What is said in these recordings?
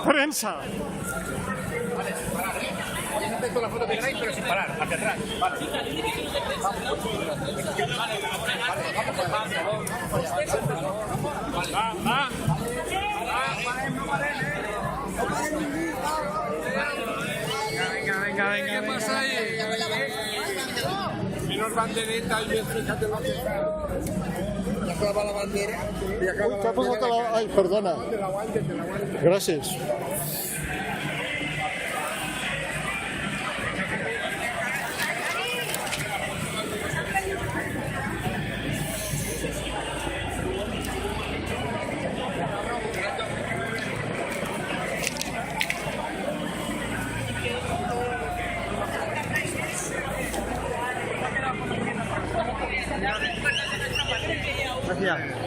Prensa. Con la foto que queráis, pero sin parar, hacia atrás. Vale. Venga. ¿Qué pasa ahí? Menos bandereta y fíjate lo que ya acaba la bandera. Uy, te ha pasado la... Ay, perdona. Gracias. Gracias.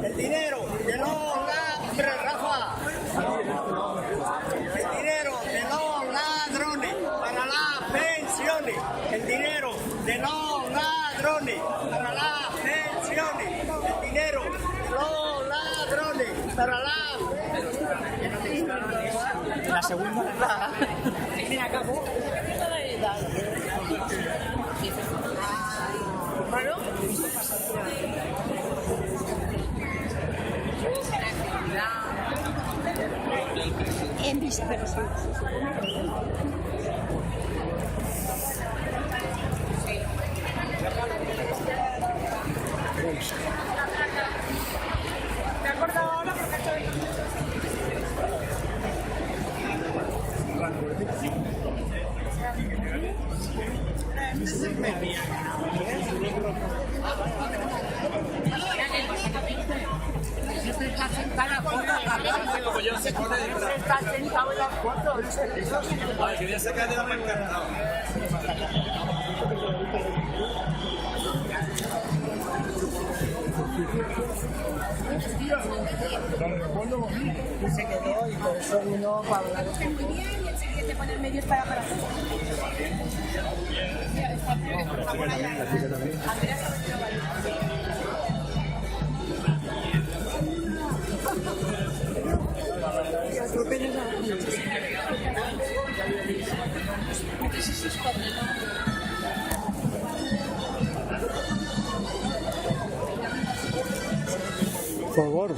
El dinero de los ladrones, Rafa. El dinero de los ladrones para las pensiones. El dinero de los ladrones para las pensiones. El dinero de los ladrones para las... La segunda verdad. Mira, acabó. Bueno. En visto, pero sí. ¿Me he acordado ahora porque estoy... Está sentado en la foto, como yo se pone detrás. Está sentado en la foto. Vale, quería sacar de la pancarta. Se quedó y por eso vino para hablar. Está muy bien y enseguida te pone medios para Andrea Por favor.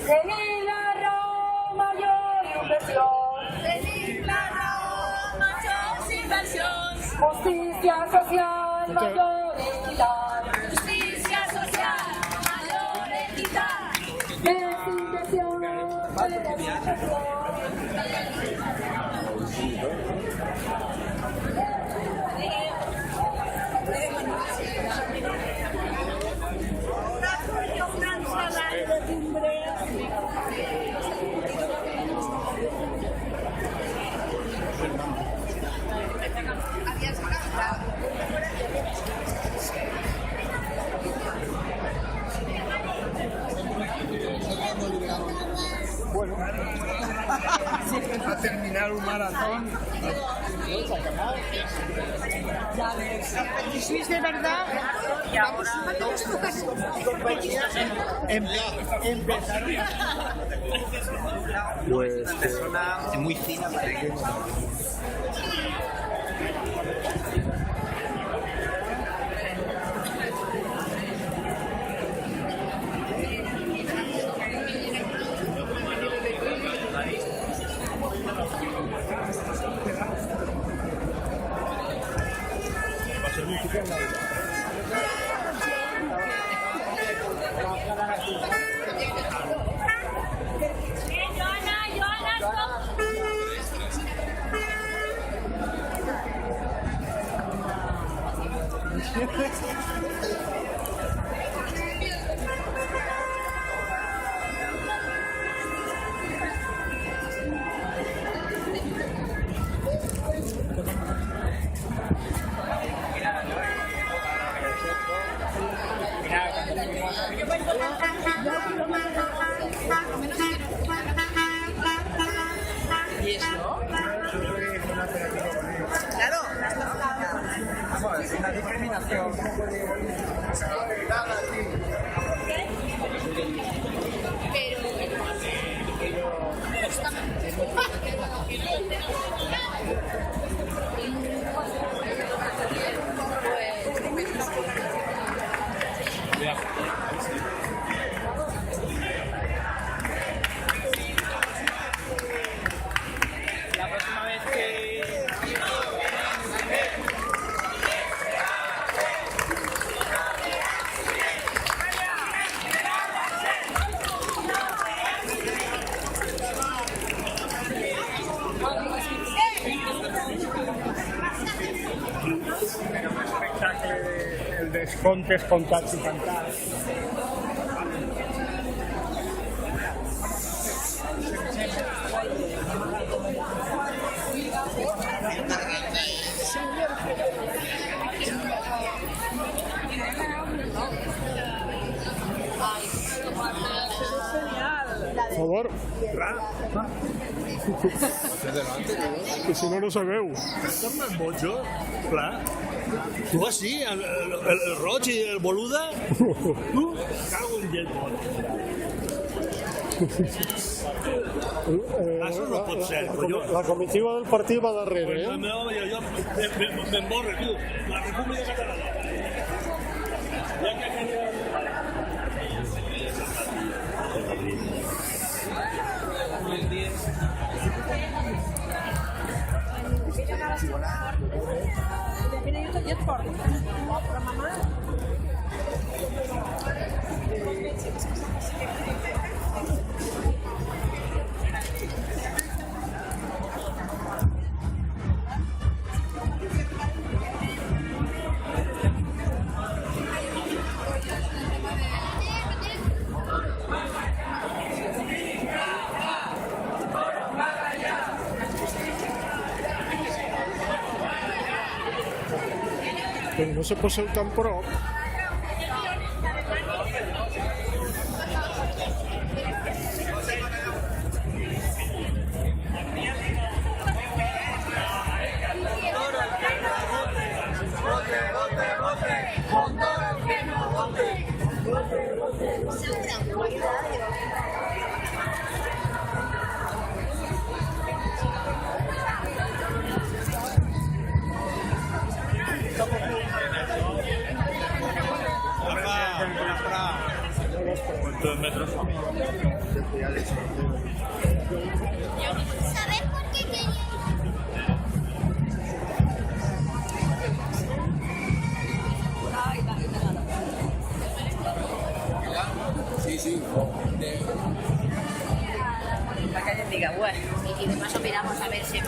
Venir la Roma, mayor inversión. Venir la Roma, mayor inversión. Justicia social, mayor equidad. Justicia social, mayor equidad. Desinversión, Bueno, a terminar un maratón. Si es de verdad, y ahora Empezaron. Pues una persona muy fina para que... Vamos, es una discriminación. La próxima vez que... El descontes con taxi cantar. Por favor, que si no, no sabeu. Estàs més bojo? Clar. Tu sí, el roig i el boluda? Tu? Cago en llet. Això no pot ser, collons. La comitiva del partit va darrere, Jo m'emborre, tu. La República Catalana. Ja que Però mamà... Però no se posa tan prop. ¿Cuántos metros son? ¿Sabes por qué quería? Sí. La calle Antigua. Y de paso miramos a ver si...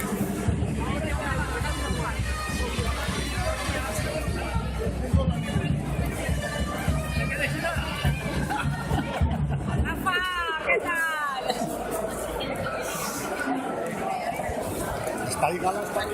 Rafa, ¿qué tal? Està ahí Gala, està ahí.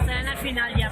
Estarán al final ya.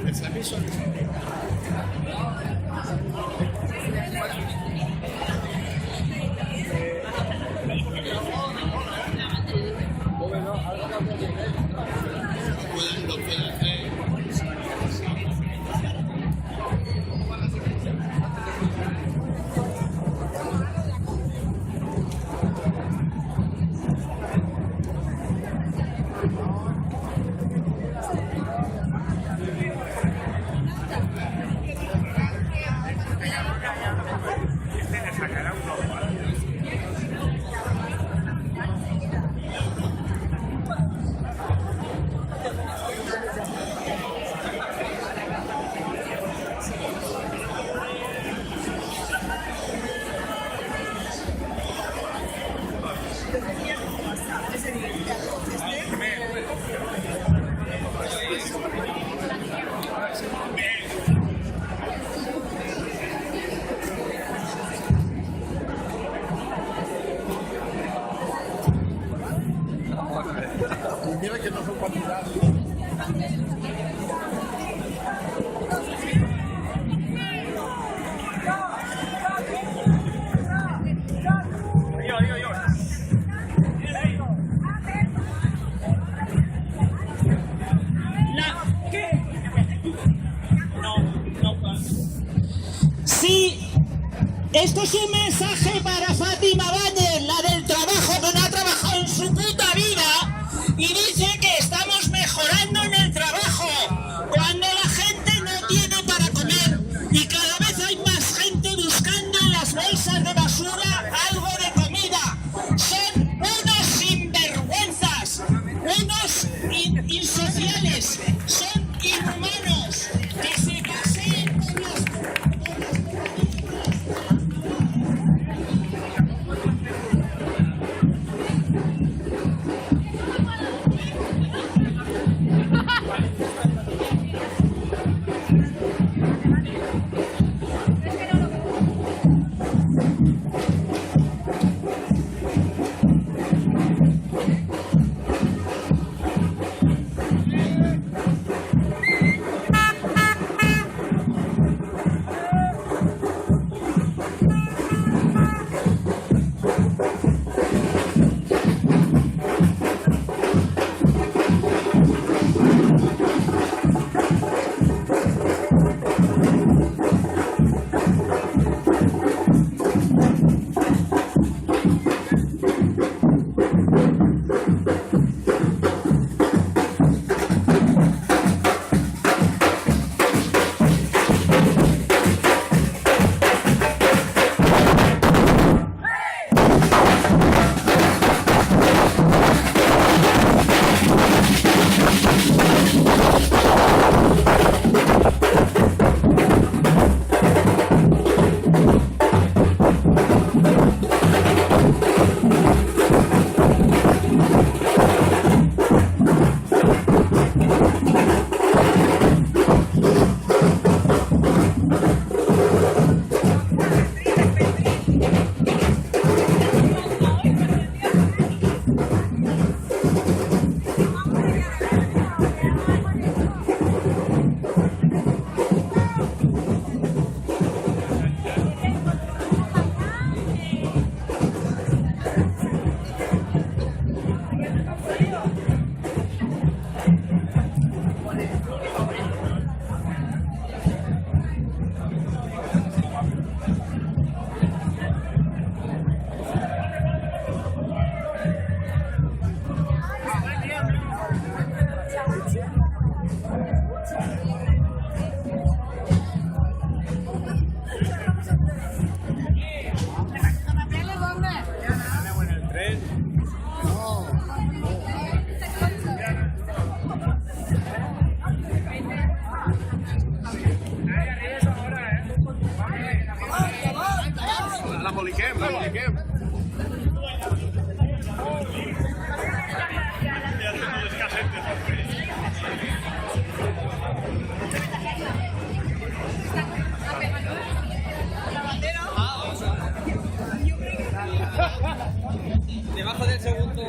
It's la misma. La poliquem, la poliquem. Debajo del segundo.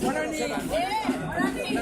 Bona nit.